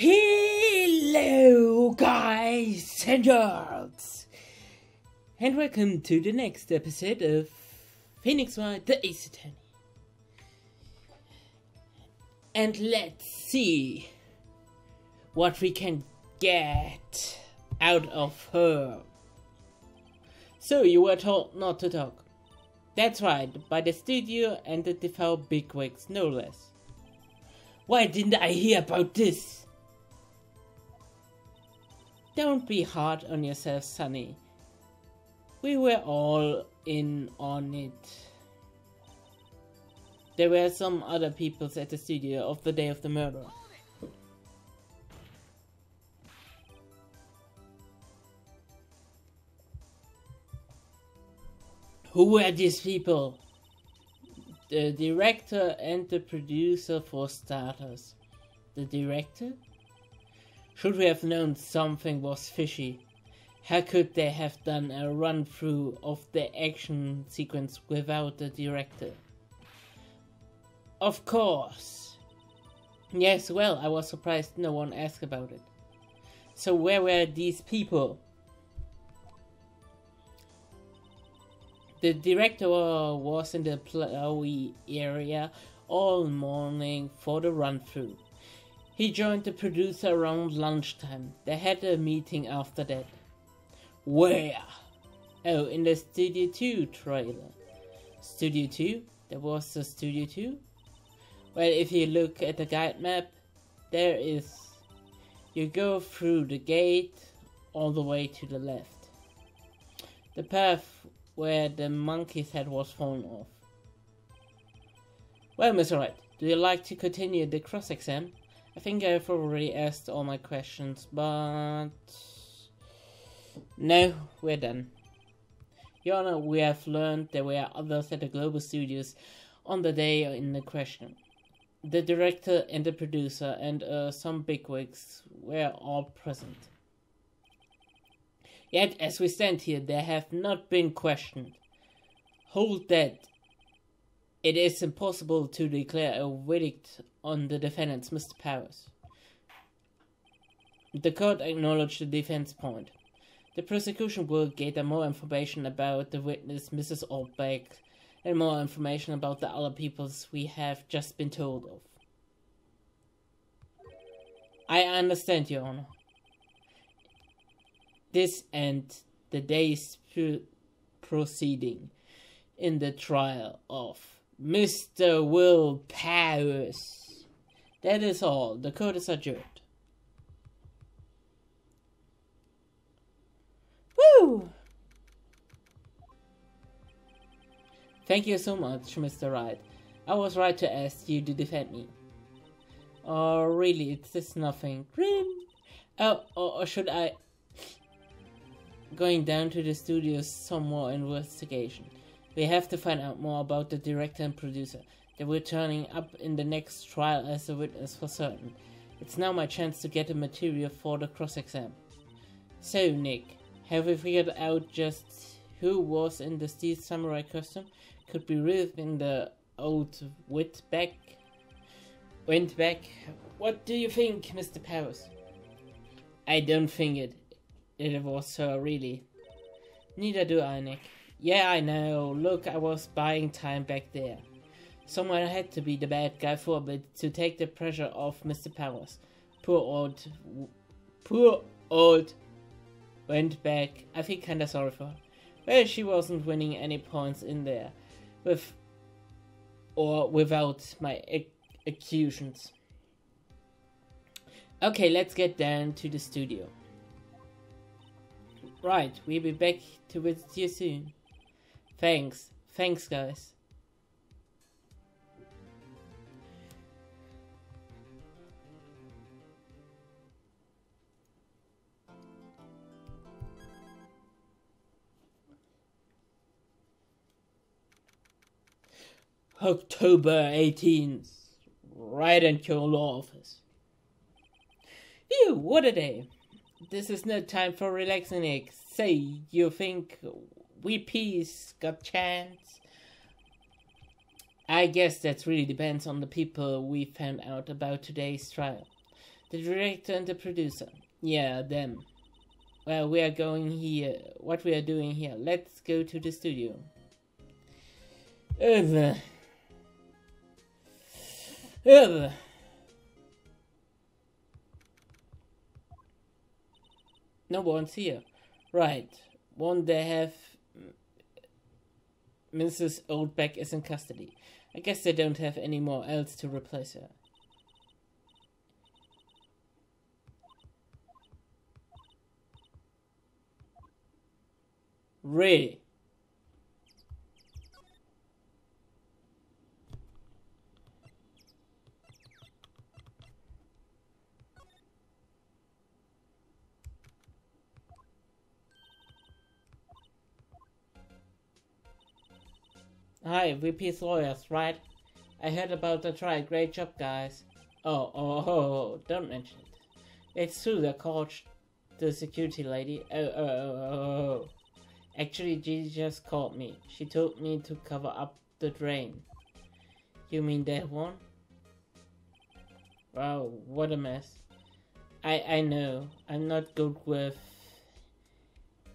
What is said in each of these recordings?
Hello guys and girls, and welcome to the next episode of Phoenix Wright the Ace Attorney. And let's see what we can get out of her. So you were told not to talk. That's right, by the studio and the TV bigwigs, no less. Why didn't I hear about this? Don't be hard on yourself, Sonny. We were all in on it. There were some other people at the studio of the day of the murder. Who were these people? The director and the producer for starters. The director? Should we have known something was fishy? How could they have done a run-through of the action sequence without the director? Of course. Yes, well, I was surprised no one asked about it. So where were these people? The director was in the plowy area all morning for the run-through. He joined the producer around lunchtime. They had a meeting after that. Where? Oh, in the Studio 2 trailer. Studio 2? There was a Studio 2? Well, if you look at the guide map, there is. You go through the gate all the way to the left. The path where the monkey's head was fallen off. Well, Mr. Wright, do you like to continue the cross-exam? I think I've already asked all my questions, but no, we're done. Your Honor, we have learned there were others at the Global Studios on the day in the question. The director and the producer and some bigwigs were all present. Yet, as we stand here, they have not been questioned. Hold that. It is impossible to declare a verdict on the defendants, Mr. Powers. The court acknowledged the defense point. The prosecution will gather more information about the witness, Mrs. Altbeck, and more information about the other peoples we have just been told of. I understand, Your Honor. This and the day's proceeding in the trial of Mr. Will Powers. That is all. The court is adjourned. Woo! Thank you so much, Mr. Wright. I was right to ask you to defend me. Oh, really, it's just nothing. Oh, or should I... Going down to the studios, some more investigation. We have to find out more about the director and producer. They were turning up in the next trial as a witness for certain. It's now my chance to get the material for the cross-exam. So, Nick, have we figured out just who was in the steel samurai costume? Could be Ruth in the old Windback. What do you think, Mr. Powers? I don't think it was her, really. Neither do I, Nick. Yeah, I know. Look, I was buying time back there. Someone had to be the bad guy for a bit to take the pressure off Mr. Powers. Poor old went back. I feel kinda sorry for her. Well, she wasn't winning any points in there. With or without my accusations. Okay, let's get down to the studio. Right, we'll be back to visit you soon. Thanks, guys. October 18th, right at your law office. Phew, what a day. This is no time for relaxing, Nick. Say, you think we peace got chance? I guess that really depends on the people we found out about today's trial. The director and the producer. Yeah, them. Well, we are going here. What we are doing here. Let's go to the studio. Over. Over. No one's here. Right. Won't they have... Mrs. Oldbeck is in custody. I guess they don't have any more else to replace her. Really? Hi, VP's lawyers, right? I heard about the trial. Great job, guys. Oh, don't mention it. It's true, they called the security lady. Oh. Actually, she just called me. She told me to cover up the drain. You mean that one? Wow, what a mess. I know. I'm not good with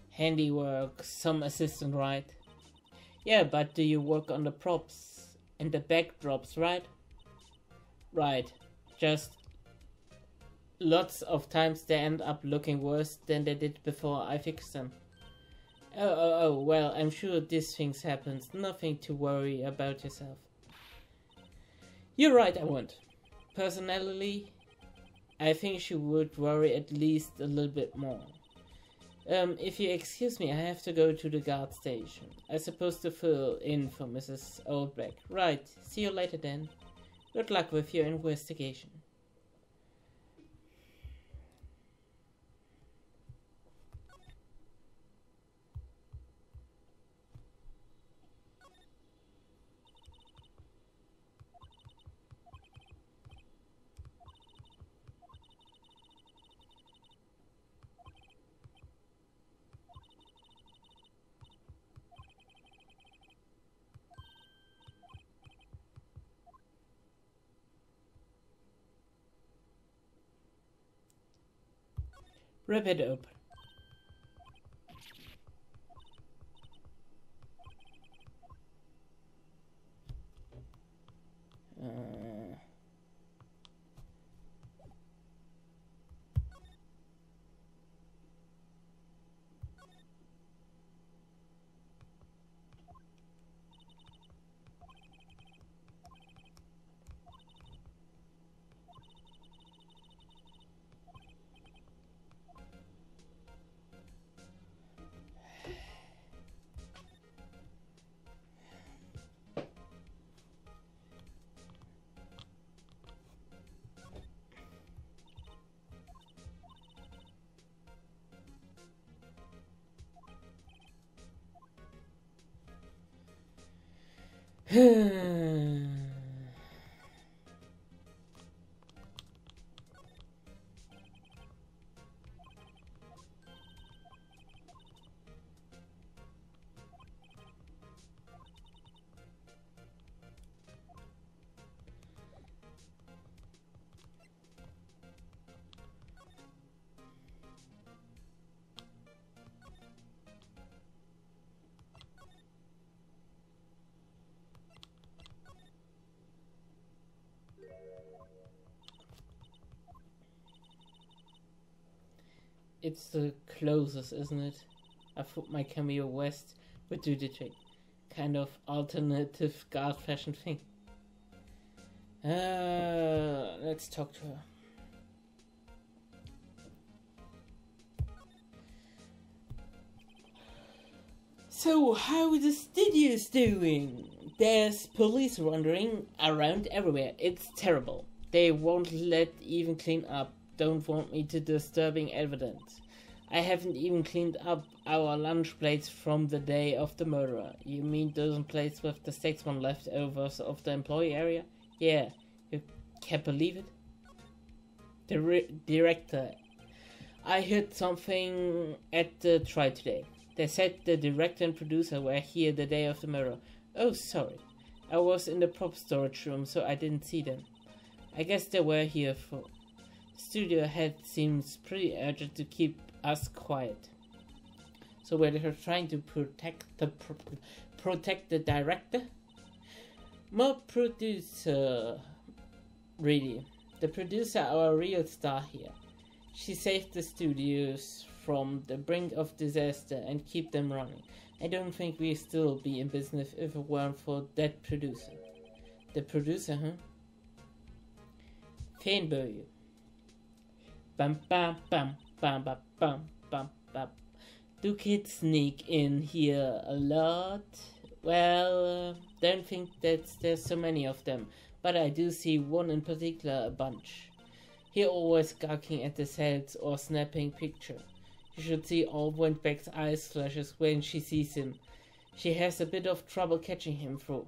handiwork. Some assistant, right? Yeah, but do you work on the props and the backdrops, right? Right. Just lots of times they end up looking worse than they did before I fixed them. Oh, well, I'm sure these things happen. Nothing to worry about yourself. You're right, I won't. Personally, I think she would worry at least a little bit more. If you excuse me, I have to go to the guard station. I'm supposed to fill in for Mrs. Oldbeck. Right, see you later then. Good luck with your investigation. Rip it open. It's the closest, isn't it? I thought my Cameo West would do the trick. Kind of alternative guard fashion thing. Let's talk to her. So, how the studio's doing? There's police wandering around everywhere. It's terrible. They won't let even clean up. Don't want me to disturbing evidence. I haven't even cleaned up our lunch plates from the day of the murder. You mean those plates with the 6-1 leftovers of the employee area? Yeah, you can't believe it? The director. I heard something at the trial today. They said the director and producer were here the day of the murder. Oh, sorry. I was in the prop storage room, so I didn't see them. I guess they were here for... Studio head seems pretty urgent to keep us quiet. So we're trying to protect the director? More producer, really. The producer, our real star here. She saved the studios from the brink of disaster and keep them running. I don't think we'd still be in business if it weren't for that producer. The producer, huh? Fanboy. Bam bam bam bam bam bam bam bam. Do kids sneak in here a lot? Well, don't think that there's so many of them, but I do see one in particular a bunch. He always gawking at the sets or snapping picture. You should see all Windback's eyes flashes when she sees him. She has a bit of trouble catching him through.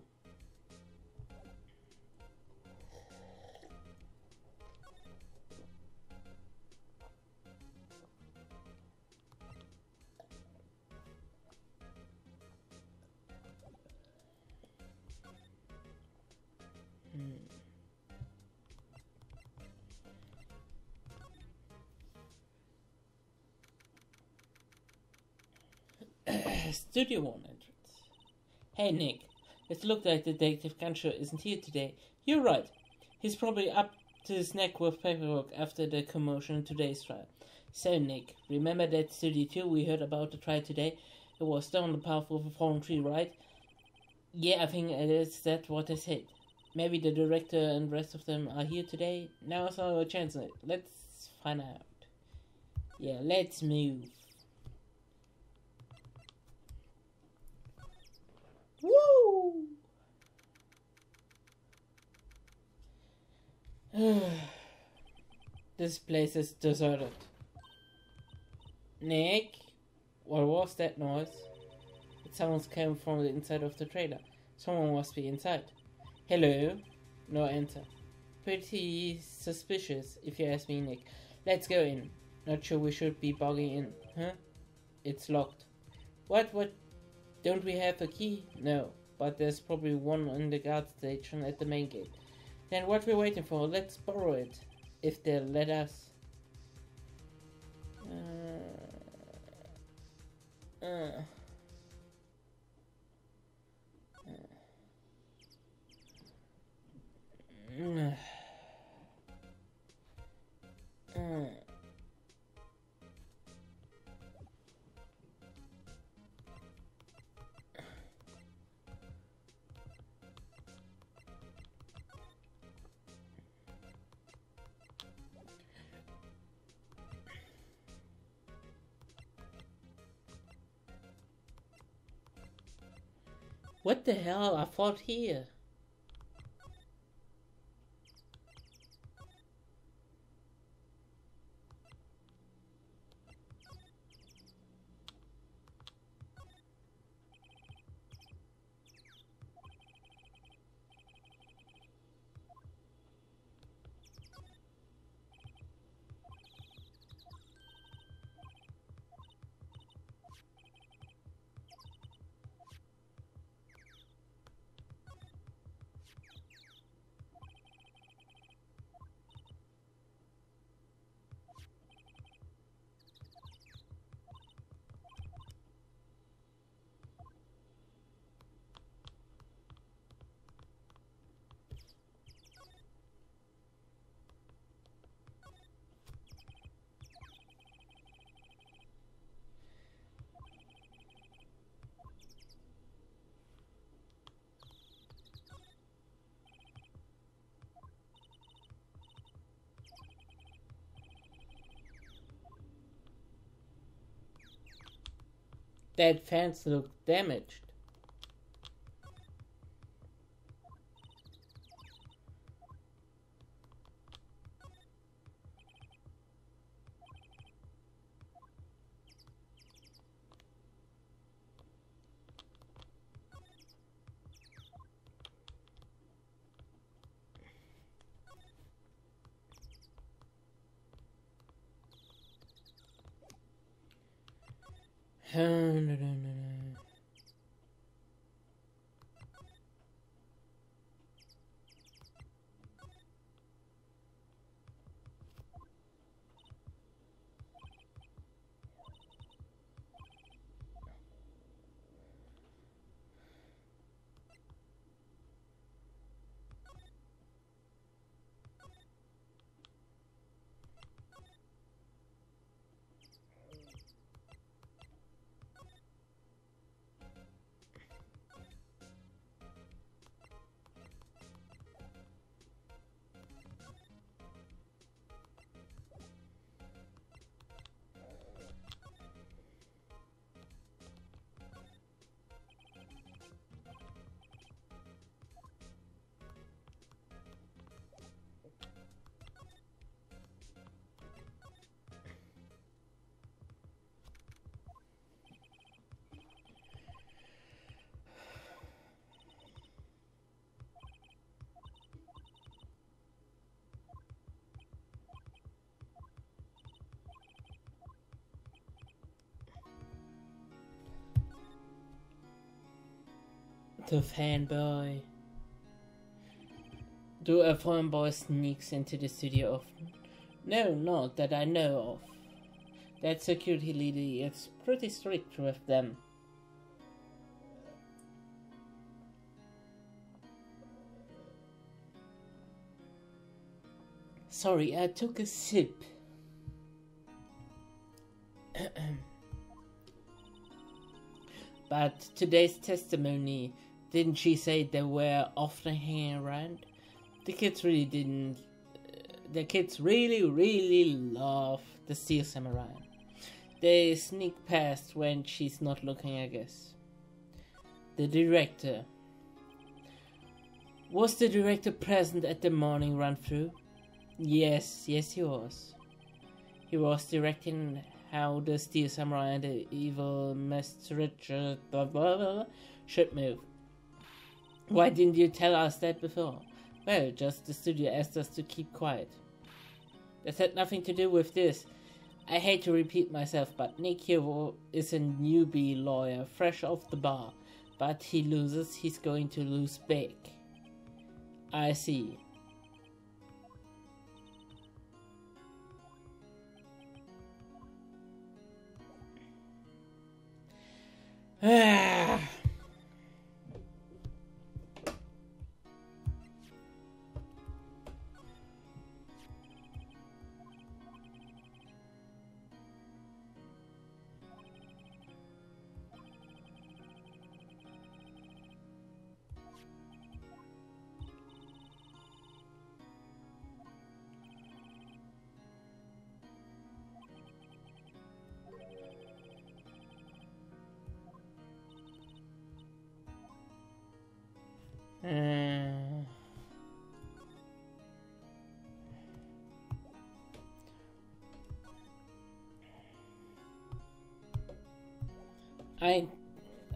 Studio 1 entrance. Hey Nick, it looks like Detective Ganshaw isn't here today. You're right. He's probably up to his neck with paperwork after the commotion in today's trial. So Nick, remember that Studio 2 we heard about the trial today? It was down the path with a fallen tree, right? Yeah, I think it is that what I said. Maybe the director and the rest of them are here today. Now's our chance, Nick. Let's find out. Yeah, let's move. Woo! This place is deserted. Nick? What was that noise? It sounds came from the inside of the trailer. Someone must be inside. Hello? No answer. Pretty suspicious, if you ask me, Nick. Let's go in. Not sure we should be bugging in. Huh? It's locked. What? Don't we have a key? No, but there's probably one on the guard station at the main gate. Then what we're waiting for? Let's borrow it. If they'll let us. What the hell? I fought here. That fence looked damaged. The fanboy. Do a fanboy sneaks into the studio often? No, not that I know of. That security lady is pretty strict with them. Sorry, I took a sip. But today's testimony, didn't she say they were often hanging around? The kids really love the Steel Samurai. They sneak past when she's not looking, I guess. The director. Was the director present at the morning run-through? Yes, he was. He was directing how the Steel Samurai and the evil Master Richard should move. Why didn't you tell us that before? Well, just the studio asked us to keep quiet. That had nothing to do with this. I hate to repeat myself, but Nick here is a newbie lawyer, fresh off the bar. But he loses, he's going to lose big. I see.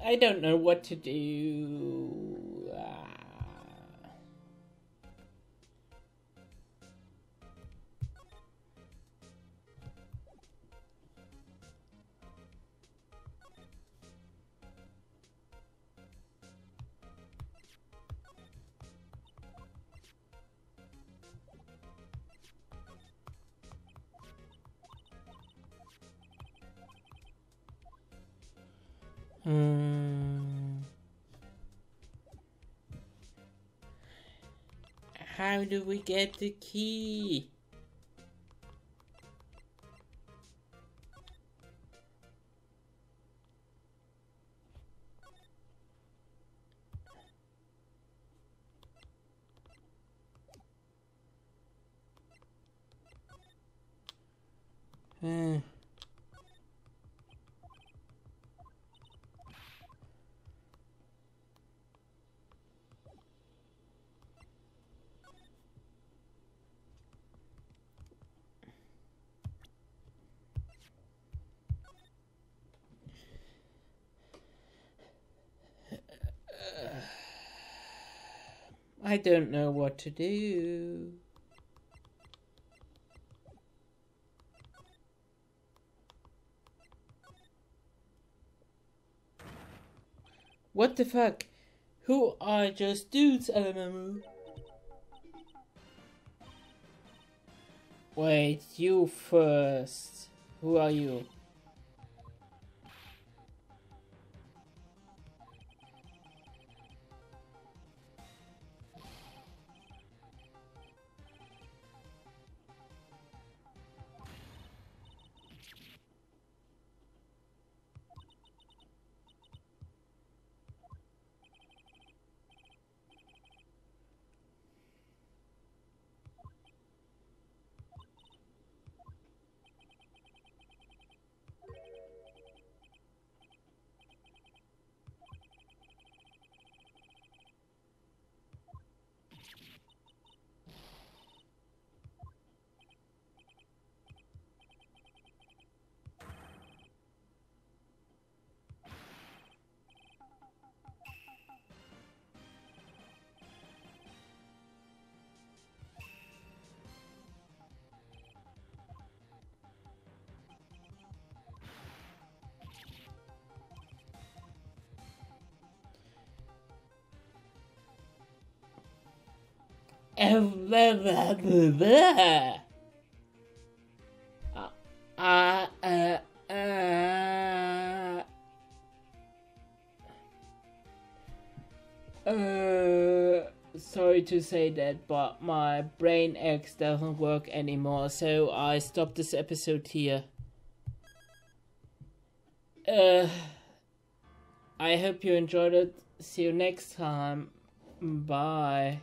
I don't know what to do. How do we get the key? I don't know what to do. What the fuck? Who are just dudes, LMMO? Wait, you first. Who are you? Sorry to say that, but my brain X doesn't work anymore, so I stopped this episode here. I hope you enjoyed it. See you next time. Bye.